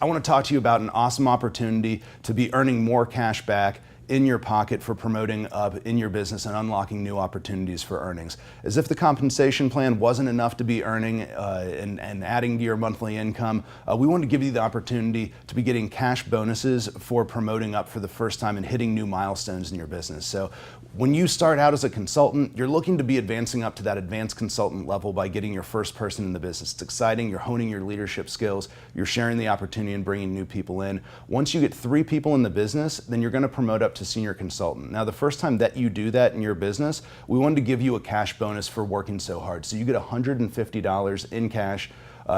I want to talk to you about an awesome opportunity to be earning more cash back in your pocket for promoting up in your business and unlocking new opportunities for earnings. As if the compensation plan wasn't enough to be earning and adding to your monthly income, we want to give you the opportunity to be getting cash bonuses for promoting up for the first time and hitting new milestones in your business. So when you start out as a consultant, you're looking to be advancing up to that advanced consultant level by getting your first person in the business. It's exciting, you're honing your leadership skills, you're sharing the opportunity and bringing new people in. Once you get 3 people in the business, then you're going to promote up to senior consultant. Now, the first time that you do that in your business, we wanted to give you a cash bonus for working so hard. So you get $150 in cash,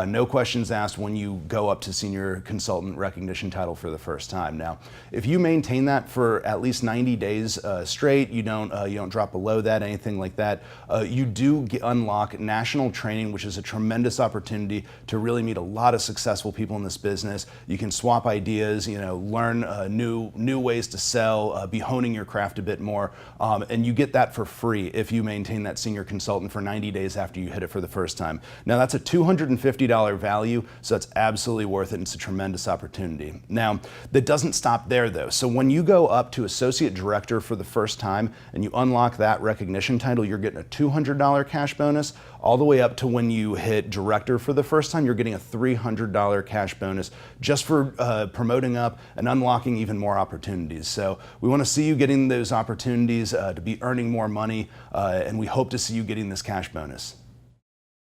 no questions asked when you go up to senior consultant recognition title for the first time. Now, if you maintain that for at least 90 days straight, you don't drop below that, anything like that, you do unlock national training, which is a tremendous opportunity to really meet a lot of successful people in this business. You can swap ideas, learn new ways to sell, be honing your craft a bit more, and you get that for free if you maintain that senior consultant for 90 days after you hit it for the first time. Now, that's a $250 value, so it's absolutely worth it, and it's a tremendous opportunity. Now, that doesn't stop there though. So when you go up to associate director for the first time and you unlock that recognition title, you're getting a $200 cash bonus, all the way up to when you hit director for the first time, you're getting a $300 cash bonus just for promoting up and unlocking even more opportunities. So we want to see you getting those opportunities to be earning more money, and we hope to see you getting this cash bonus.